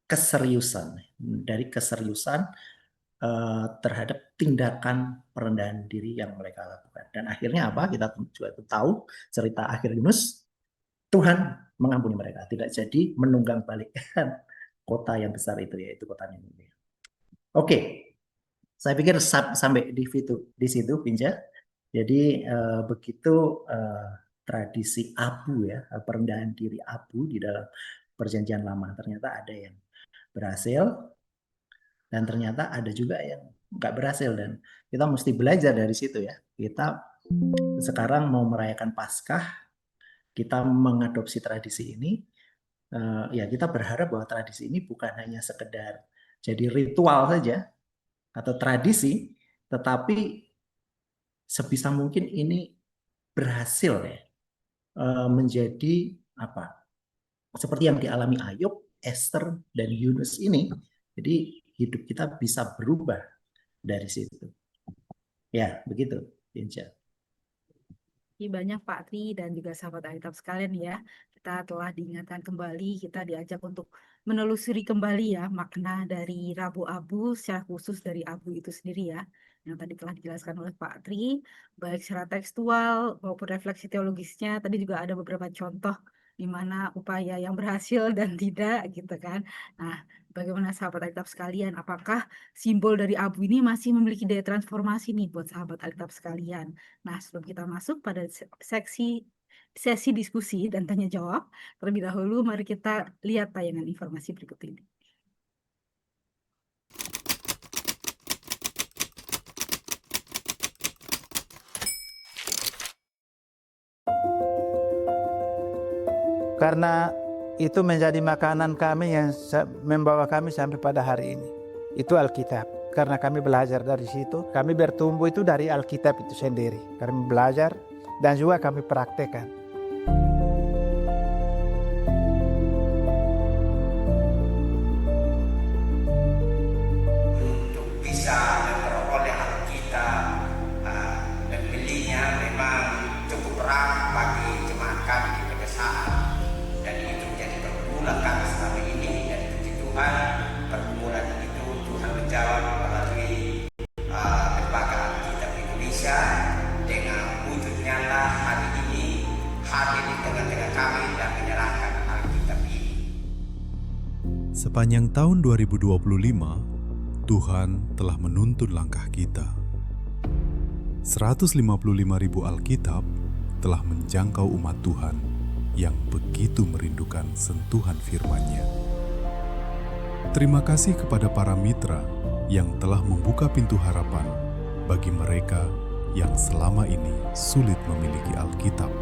keseriusan terhadap tindakan perendahan diri yang mereka lakukan. Dan akhirnya apa? Kita juga tahu cerita akhir Yunus, Tuhan mengampuni mereka, tidak jadi menunggang balikkan kota yang besar itu, yaitu kota Niniwe. Oke, saya pikir sampai di situ Pinja. Jadi begitu tradisi abu ya, perendahan diri abu di dalam Perjanjian Lama, ternyata ada yang berhasil dan ternyata ada juga yang nggak berhasil, dan kita mesti belajar dari situ ya. Kita sekarang mau merayakan Paskah, kita mengadopsi tradisi ini, ya kita berharap bahwa tradisi ini bukan hanya sekedar jadi ritual saja atau tradisi, tetapi sebisa mungkin ini berhasil ya menjadi apa? Seperti yang dialami Ayub, Esther, dan Yunus ini. Jadi hidup kita bisa berubah dari situ. Ya, begitu, Pinja. Banyak Pak Tri dan juga sahabat Alkitab sekalian ya. Kita telah diingatkan kembali, kita diajak untuk menelusuri kembali ya makna dari Rabu Abu, secara khusus dari abu itu sendiri ya. Yang tadi telah dijelaskan oleh Pak Tri, baik secara tekstual maupun refleksi teologisnya. Tadi juga ada beberapa contoh di mana upaya yang berhasil dan tidak gitu kan. Nah, bagaimana sahabat Alkitab sekalian? Apakah simbol dari abu ini masih memiliki daya transformasi nih buat sahabat Alkitab sekalian? Nah, sebelum kita masuk pada sesi diskusi dan tanya jawab, terlebih dahulu mari kita lihat tayangan informasi berikut ini. Karena itu menjadi makanan kami yang membawa kami sampai pada hari ini. Itu Alkitab. Karena kami belajar dari situ, kami bertumbuh itu dari Alkitab itu sendiri. Kami belajar dan juga kami praktekkan. Untuk bisa memperoleh Alkitab dan belinya memang cukup berat bagi jemaat kami di pedesaan, dan itu menjadi pergumulan kami selama ini. Dan puji Tuhan, pergumulan itu Tuhan menjawab melalui lembaga Alkitab Indonesia dengan wujud nyata hari ini hadir di tengah-tengah kami dan menyerahkan Alkitab ini. Sepanjang tahun 2025, Tuhan telah menuntun langkah kita. 155.000 Alkitab telah menjangkau umat Tuhan yang begitu merindukan sentuhan firman-Nya. Terima kasih kepada para mitra yang telah membuka pintu harapan bagi mereka yang selama ini sulit memiliki Alkitab.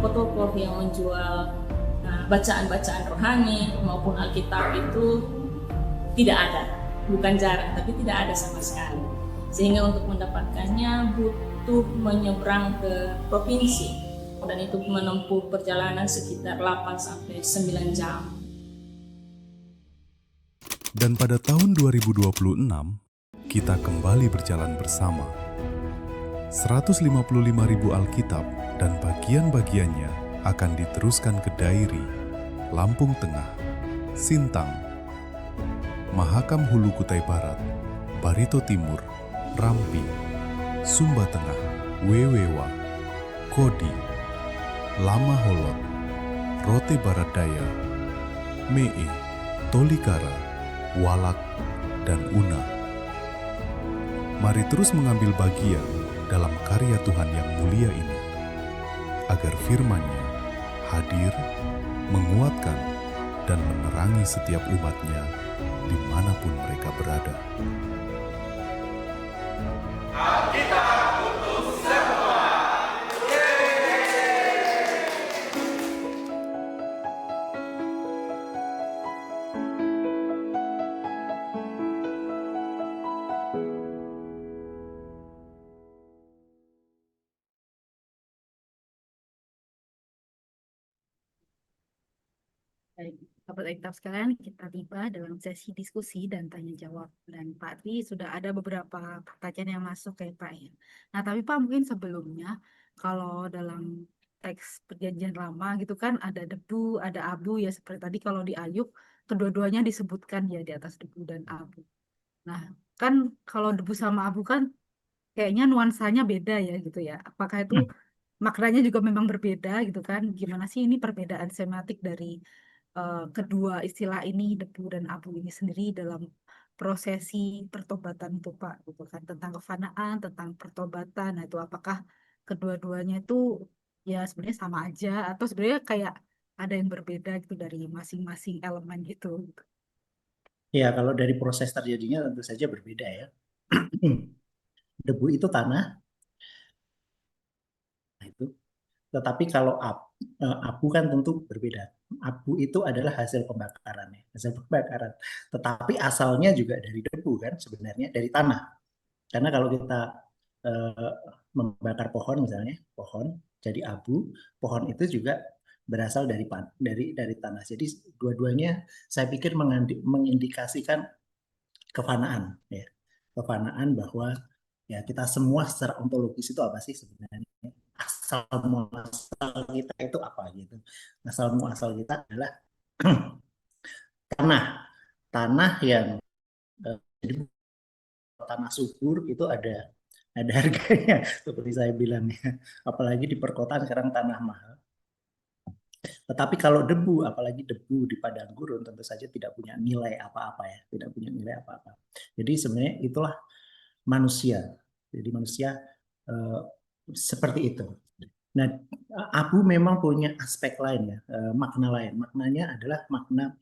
Toko-toko yang menjual bacaan-bacaan rohani maupun Alkitab itu tidak ada, bukan jarang, tapi tidak ada sama sekali. Sehingga untuk mendapatkannya butuh menyeberang ke provinsi, dan itu menempuh perjalanan sekitar 8-9 jam. Dan pada tahun 2026, kita kembali berjalan bersama. 155.000 Alkitab dan bagian-bagiannya akan diteruskan ke Dairi, Lampung Tengah, Sintang, Mahakam Hulu Kutai Barat, Barito Timur, Rampi, Sumba Tengah, Wewewa, Kodi, Lama Holot, Rote Barat Daya, Mee, Tolikara, Walak, dan Una. Mari terus mengambil bagian dalam karya Tuhan yang mulia ini, agar firman-Nya hadir, menguatkan, dan menerangi setiap umat-Nya dimanapun mereka berada. Baik, sahabat Alkitab sekalian, kita tiba dalam sesi diskusi dan tanya jawab. Dan Pak Tri sudah ada beberapa pertanyaan yang masuk ya Pak ya. Nah tapi Pak mungkin sebelumnya, kalau dalam teks perjanjian lama gitu kan ada debu, ada abu ya, seperti tadi kalau di Ayub, kedua-duanya disebutkan ya di atas debu dan abu. Nah kan kalau debu sama abu kan kayaknya nuansanya beda ya gitu ya. Apakah itu maknanya juga memang berbeda gitu kan? Gimana sih ini perbedaan semiotik dari kedua istilah ini, debu dan abu ini sendiri dalam prosesi pertobatan itu Pak, gitu kan, tentang kefanaan, tentang pertobatan. Nah, itu apakah kedua-duanya itu ya sebenarnya sama aja atau sebenarnya kayak ada yang berbeda gitu dari masing-masing elemen gitu. Ya, kalau dari proses terjadinya tentu saja berbeda ya. Debu itu tanah, nah itu. Tetapi kalau abu kan tentu berbeda. Abu itu adalah hasil pembakaran ya, hasil pembakaran. Tetapi asalnya juga dari debu kan sebenarnya, dari tanah. Karena kalau kita membakar pohon misalnya, pohon jadi abu, pohon itu juga berasal dari tanah. Jadi dua-duanya saya pikir mengindikasikan kefanaan ya. Kefanaan bahwa ya kita semua secara ontologis itu apa sih sebenarnya? Asal muasal kita itu apa gitu. Asal muasal kita adalah tanah yang jadi tanah subur itu ada harganya seperti saya bilang ya. Apalagi di perkotaan sekarang tanah mahal. Tetapi kalau debu, apalagi debu di padang gurun, tentu saja tidak punya nilai apa-apa ya, tidak punya nilai apa-apa. Jadi sebenarnya itulah manusia. Jadi manusia seperti itu. Nah, abu memang punya aspek lain ya, makna lain. Maknanya adalah makna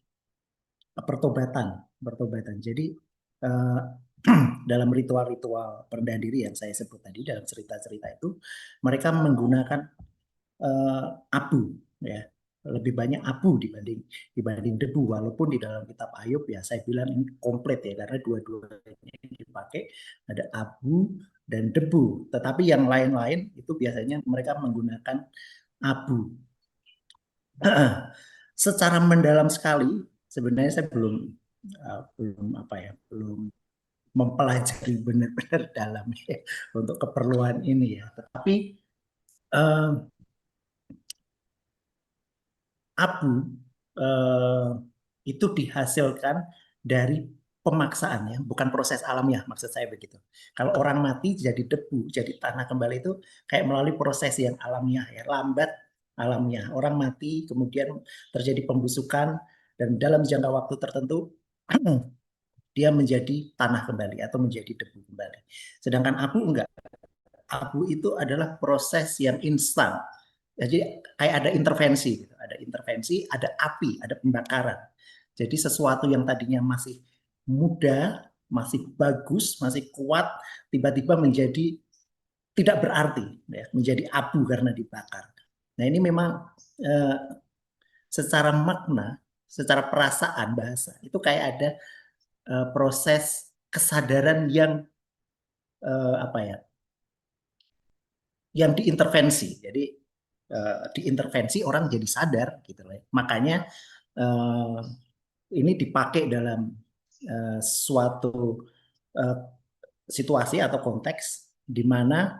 pertobatan. Jadi dalam ritual-ritual perendahan diri yang saya sebut tadi, dalam cerita-cerita itu, mereka menggunakan abu, ya, lebih banyak abu dibanding debu. Walaupun di dalam kitab Ayub ya saya bilang ini komplit ya, karena dua-duanya dipakai, ada abu dan debu. Tetapi yang lain-lain itu biasanya mereka menggunakan abu. Secara mendalam sekali sebenarnya saya belum mempelajari benar-benar dalam ya, untuk keperluan ini ya. Tetapi abu itu dihasilkan dari pemaksaan ya, bukan proses alamiah, maksud saya begitu. Kalau orang mati jadi debu, jadi tanah kembali itu kayak melalui proses yang alamiah ya, lambat alamiah. Orang mati kemudian terjadi pembusukan dan dalam jangka waktu tertentu dia menjadi tanah kembali atau menjadi debu kembali. Sedangkan abu enggak. Abu itu adalah proses yang instan. Jadi kayak ada intervensi, ada api, ada pembakaran. Jadi sesuatu yang tadinya masih muda, masih bagus, masih kuat, tiba-tiba menjadi tidak berarti, ya, menjadi abu karena dibakar. Nah ini memang secara makna, secara perasaan bahasa itu kayak ada proses kesadaran yang yang diintervensi. Jadi diintervensi orang jadi sadar gitu loh. Makanya ini dipakai dalam suatu situasi atau konteks di mana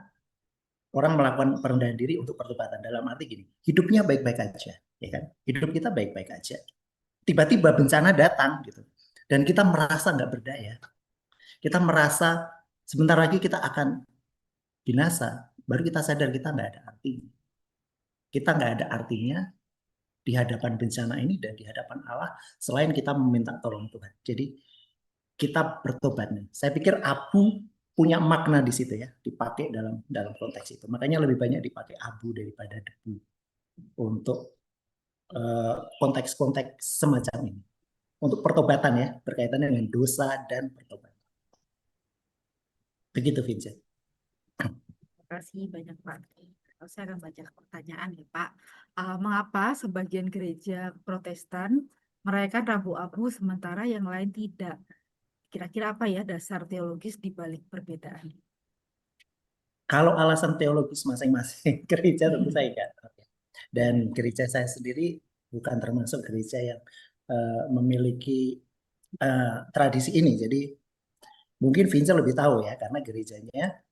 orang melakukan perendahan diri untuk pertobatan. Dalam arti gini, hidupnya baik-baik aja, ya kan? Hidup kita baik-baik aja. Tiba-tiba bencana datang gitu, dan kita merasa nggak berdaya. Kita merasa sebentar lagi kita akan binasa. Baru kita sadar kita nggak ada artinya. Kita nggak ada artinya di hadapan bencana ini dan di hadapan Allah selain kita meminta tolong Tuhan. Jadi kita bertobat. Saya pikir abu punya makna di situ ya, dipakai dalam konteks itu. Makanya lebih banyak dipakai abu daripada debu untuk konteks-konteks semacam ini. Untuk pertobatan ya, berkaitan dengan dosa dan pertobatan. Begitu Vincent. Terima kasih banyak Pak. Saya akan baca pertanyaan ya Pak. Mengapa sebagian gereja Protestan merayakan Rabu Abu sementara yang lain tidak? Kira-kira apa ya dasar teologis di balik perbedaan? Kalau alasan teologis masing-masing gereja tentu saya nggak tahu ya. Dan gereja saya sendiri bukan termasuk gereja yang memiliki tradisi ini. Jadi mungkin Vincent lebih tahu ya karena gerejanya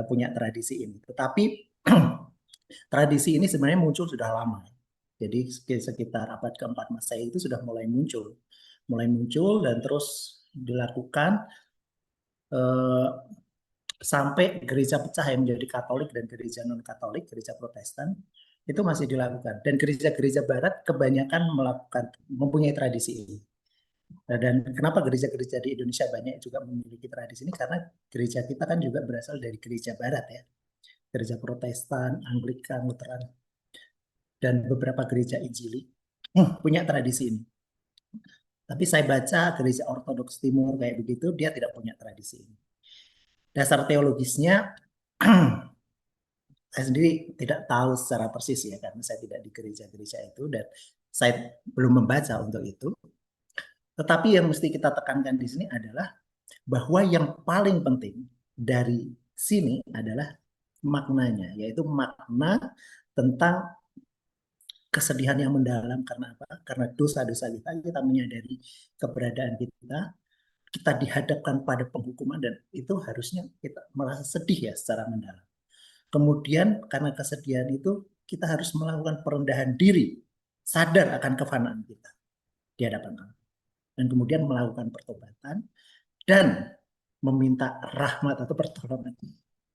punya tradisi ini. Tetapi tradisi ini sebenarnya muncul sudah lama. Jadi sekitar abad keempat Masehi itu sudah mulai muncul dan terus dilakukan sampai gereja pecah yang menjadi Katolik dan gereja non Katolik, gereja Protestan itu masih dilakukan. Dan gereja-gereja Barat kebanyakan mempunyai tradisi ini. Dan kenapa gereja-gereja di Indonesia banyak juga memiliki tradisi ini? Karena gereja kita kan juga berasal dari gereja Barat ya, gereja Protestan, Anglikan, Lutheran, dan beberapa gereja Injili punya tradisi ini. Tapi saya baca gereja Ortodoks Timur kayak begitu, dia tidak punya tradisi ini. Dasar teologisnya saya sendiri tidak tahu secara persis ya, karena saya tidak di gereja-gereja itu dan saya belum membaca untuk itu. Tetapi yang mesti kita tekankan di sini adalah bahwa yang paling penting dari sini adalah maknanya, yaitu makna tentang kesedihan yang mendalam. Karena apa? Karena dosa-dosa kita menyadari keberadaan kita dihadapkan pada penghukuman dan itu harusnya kita merasa sedih ya secara mendalam. Kemudian karena kesedihan itu kita harus melakukan perendahan diri, sadar akan kefanaan kita di hadapan Allah. Dan kemudian melakukan pertobatan dan meminta rahmat atau pertolongan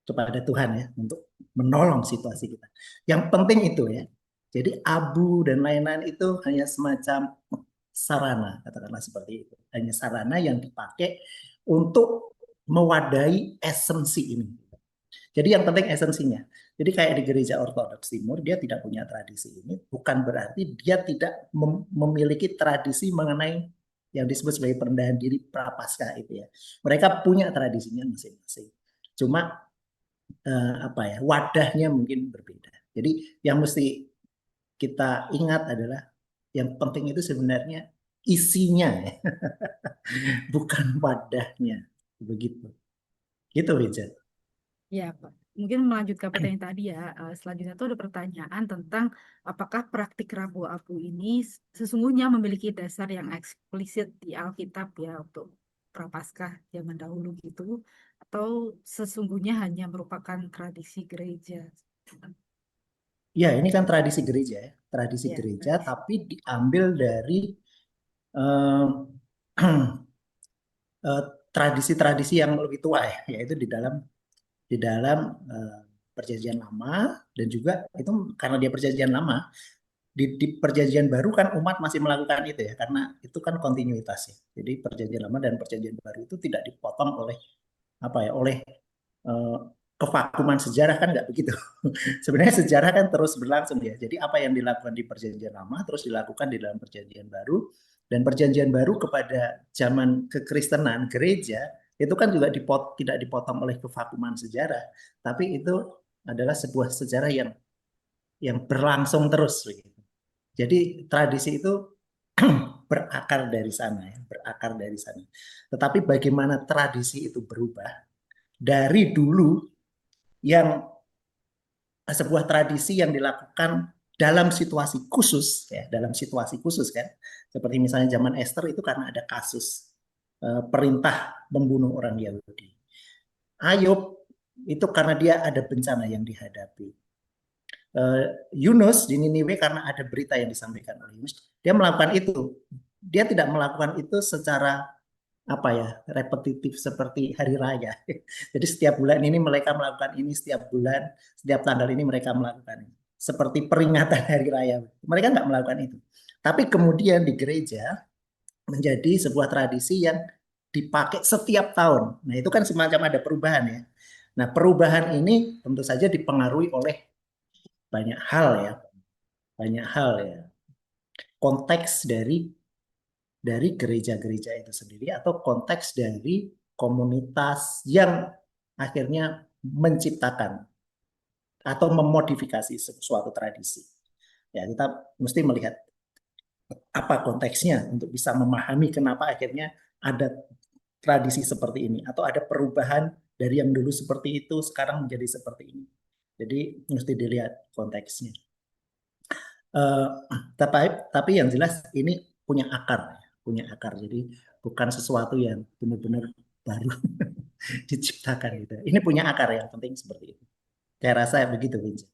kepada Tuhan ya untuk menolong situasi kita. Yang penting itu ya. Jadi abu dan lain-lain itu hanya semacam sarana, katakanlah seperti itu. Hanya sarana yang dipakai untuk mewadahi esensi ini. Jadi yang penting esensinya. Jadi kayak di gereja Ortodoks Timur, dia tidak punya tradisi ini, bukan berarti dia tidak memiliki tradisi mengenai yang disebut sebagai perendahan diri prapaskah itu ya. Mereka punya tradisinya masing-masing. Cuma wadahnya mungkin berbeda. Jadi yang mesti kita ingat adalah yang penting itu sebenarnya isinya ya. Bukan wadahnya. Begitu. Gitu, Richard. Ya, Pak. Mungkin melanjutkan pertanyaan tadi ya. Selanjutnya itu ada pertanyaan tentang apakah praktik Rabu Abu ini sesungguhnya memiliki dasar yang eksplisit di Alkitab ya untuk Prapaskah zaman dahulu gitu, atau sesungguhnya hanya merupakan tradisi gereja. Ya, ini kan tradisi gereja ya. Tradisi Ya, gereja, tradisi. tapi diambil dari eh, tradisi-tradisi yang lebih tua ya, yaitu di dalam perjanjian lama, dan juga itu karena dia perjanjian lama, di perjanjian baru kan umat masih melakukan itu ya, karena itu kan kontinuitas ya. Jadi perjanjian lama dan perjanjian baru itu tidak dipotong oleh oleh kevakuman sejarah, kan nggak begitu. Sebenarnya sejarah kan terus berlangsung ya. Jadi apa yang dilakukan di perjanjian lama terus dilakukan di dalam perjanjian baru, dan perjanjian baru kepada zaman kekristenan gereja itu kan juga tidak dipotong oleh kevakuman sejarah, tapi itu adalah sebuah sejarah yang berlangsung terus begitu. Jadi tradisi itu berakar dari sana ya, berakar dari sana. Tetapi bagaimana tradisi itu berubah dari dulu, yang sebuah tradisi yang dilakukan dalam situasi khusus ya, dalam situasi khusus kan, seperti misalnya zaman Esther itu karena ada kasus perintah membunuh orang Yahudi. Ayub itu karena dia ada bencana yang dihadapi. Yunus di Niniwe karena ada berita yang disampaikan oleh Yunus, dia melakukan itu. Dia tidak melakukan itu secara repetitif seperti hari raya. Jadi setiap bulan ini mereka melakukan ini, setiap bulan, setiap tanggal ini mereka melakukan ini. Seperti peringatan hari raya. Mereka nggak melakukan itu. Tapi kemudian di gereja menjadi sebuah tradisi yang dipakai setiap tahun. Nah, itu kan semacam ada perubahan ya. Nah, perubahan ini tentu saja dipengaruhi oleh banyak hal ya. Banyak hal ya. Konteks dari gereja-gereja itu sendiri, atau konteks dari komunitas yang akhirnya menciptakan atau memodifikasi suatu tradisi. Ya, kita mesti melihat apa konteksnya untuk bisa memahami kenapa akhirnya ada tradisi seperti ini, atau ada perubahan dari yang dulu seperti itu sekarang menjadi seperti ini. Jadi mesti dilihat konteksnya. Tapi yang jelas ini punya akar. Jadi bukan sesuatu yang benar-benar baru diciptakan gitu. Ini punya akar, yang penting seperti itu. Saya rasa begitu, Vinci.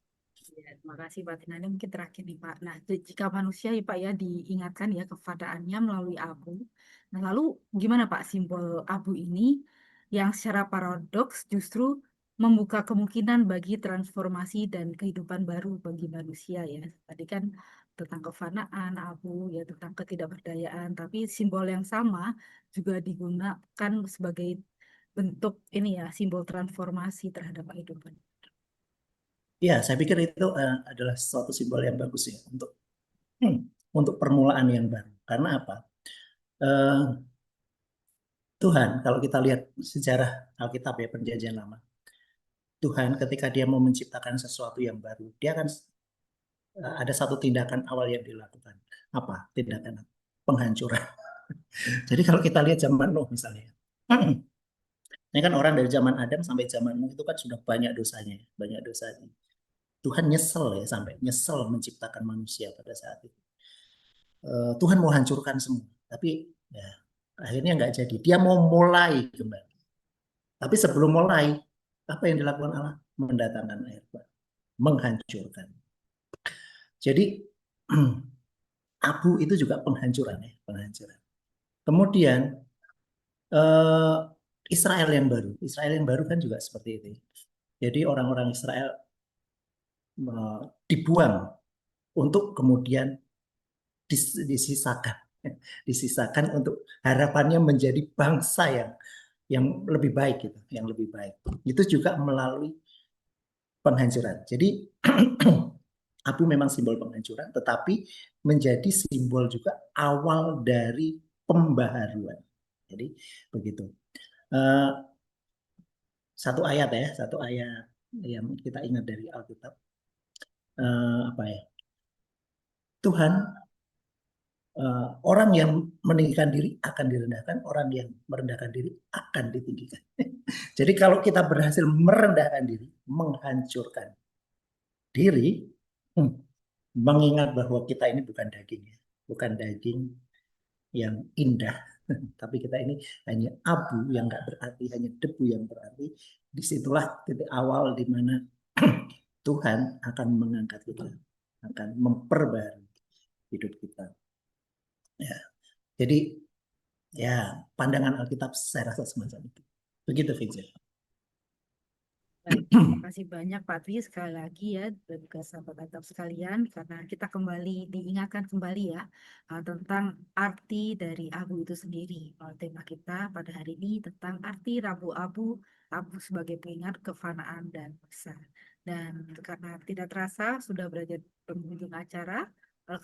Ya, terima kasih Pak Tina. Ini mungkin terakhir nih Pak. Nah, jika manusia ya Pak ya diingatkan ya kepadaannya melalui abu. Nah, lalu gimana Pak simbol abu ini yang secara paradoks justru membuka kemungkinan bagi transformasi dan kehidupan baru bagi manusia ya. Tadi kan tentang kefanaan abu ya, tentang ketidakberdayaan, tapi simbol yang sama juga digunakan sebagai bentuk ini ya, simbol transformasi terhadap kehidupan. Ya, saya pikir itu adalah suatu simbol yang bagus ya untuk permulaan yang baru. Karena apa? Tuhan, kalau kita lihat sejarah Alkitab ya, Perjanjian Lama, Tuhan ketika dia mau menciptakan sesuatu yang baru, dia akan ada satu tindakan awal yang dilakukan. Apa? Tindakan penghancuran. Jadi kalau kita lihat zaman Nuh misalnya, ini kan orang dari zaman Adam sampai zaman Nuh itu kan sudah banyak dosanya, banyak dosanya. Tuhan nyesel ya, sampai nyesel menciptakan manusia pada saat itu. Tuhan mau hancurkan semua, tapi ya, akhirnya nggak jadi. Dia mau mulai kembali. Tapi sebelum mulai, apa yang dilakukan Allah? Mendatangkan air bah, menghancurkan. Jadi abu itu juga penghancuran ya, penghancuran. Kemudian Israel yang baru kan juga seperti itu. Jadi orang-orang Israel dibuang untuk kemudian disisakan untuk harapannya menjadi bangsa yang yang lebih baik gitu, yang lebih baik. Itu juga melalui penghancuran. Jadi abu memang simbol penghancuran, tetapi menjadi simbol juga awal dari pembaharuan. Jadi begitu. Eh, satu ayat yang kita ingat dari Alkitab. Apa ya? Tuhan, orang yang meninggikan diri akan direndahkan, orang yang merendahkan diri akan ditinggikan. Jadi kalau kita berhasil merendahkan diri, menghancurkan diri, mengingat bahwa kita ini bukan daging, bukan daging yang indah, tapi kita ini hanya abu yang nggak berarti, hanya debu yang berarti. Disitulah titik awal di mana Tuhan akan mengangkat kita, akan memperbarui hidup kita. Ya, jadi ya pandangan Alkitab saya rasa semacam itu. Begitu, Vincent. Baik, terima kasih banyak Pak Tri sekali lagi ya dan juga sahabat Alkitab sekalian, karena kita kembali diingatkan kembali ya tentang arti dari abu itu sendiri. Tema kita pada hari ini tentang arti Rabu Abu, abu sebagai pengingat kefanaan dan masa. Dan karena tidak terasa sudah berada di penghujung acara,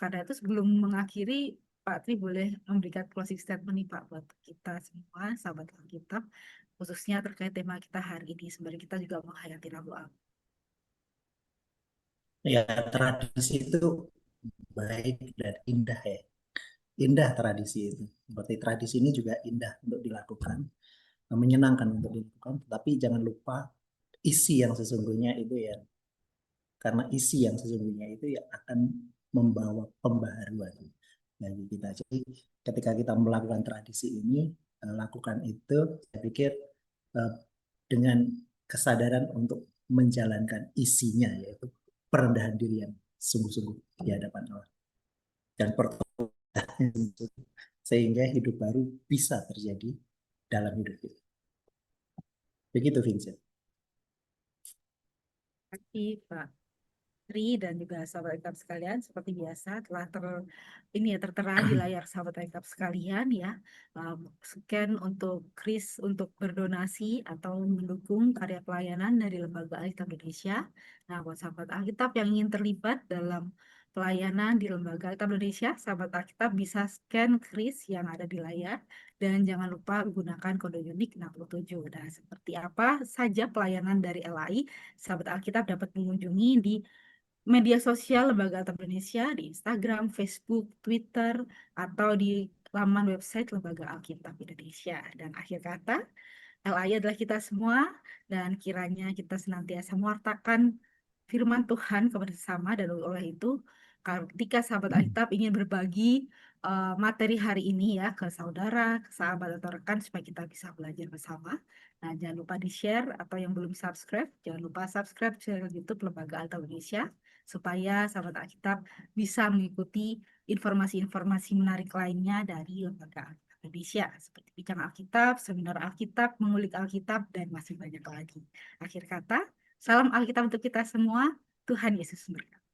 karena itu sebelum mengakhiri, Pak Tri boleh memberikan closing statement nih Pak buat kita semua sahabat Alkitab, khususnya terkait tema kita hari ini. Sebenarnya kita juga menghayati Rabu Abu. Ya, tradisi itu baik dan indah ya. Indah tradisi itu. Seperti tradisi ini juga indah untuk dilakukan, menyenangkan untuk dilakukan, tapi jangan lupa isi yang sesungguhnya itu ya. Karena isi yang sesungguhnya itu ya akan membawa pembaharuan bagi kita. Jadi ketika kita melakukan tradisi ini, lakukan itu, saya pikir dengan kesadaran untuk menjalankan isinya, yaitu perendahan diri yang sungguh-sungguh di hadapan Allah. Dan pertobatan sehingga hidup baru bisa terjadi dalam hidup kita. Begitu, Vincent. Terima kasih Pak Tri dan juga sahabat Alkitab sekalian, seperti biasa telah tertera di layar sahabat Alkitab sekalian ya. Scan untuk kris untuk berdonasi atau mendukung karya pelayanan dari Lembaga Alkitab Indonesia. Nah, buat sahabat Alkitab yang ingin terlibat dalam pelayanan di Lembaga Alkitab Indonesia, sahabat Alkitab bisa scan kris yang ada di layar dan jangan lupa gunakan kode unik 67. Nah, seperti apa saja pelayanan dari LAI, sahabat Alkitab dapat mengunjungi di media sosial Lembaga Alkitab Indonesia di Instagram, Facebook, Twitter, atau di laman website Lembaga Alkitab Indonesia. Dan akhir kata, LAI adalah kita semua, dan kiranya kita senantiasa mewartakan firman Tuhan kepada sesama, dan oleh itu, ketika sahabat Alkitab ingin berbagi materi hari ini ya ke saudara, ke sahabat atau rekan supaya kita bisa belajar bersama. Nah, jangan lupa di-share, atau yang belum subscribe, jangan lupa subscribe channel YouTube Lembaga Alkitab Indonesia supaya sahabat Alkitab bisa mengikuti informasi-informasi menarik lainnya dari Lembaga Alkitab Indonesia seperti bincang Alkitab, seminar Alkitab, mengulik Alkitab, dan masih banyak lagi. Akhir kata, salam Alkitab untuk kita semua. Tuhan Yesus memberkati.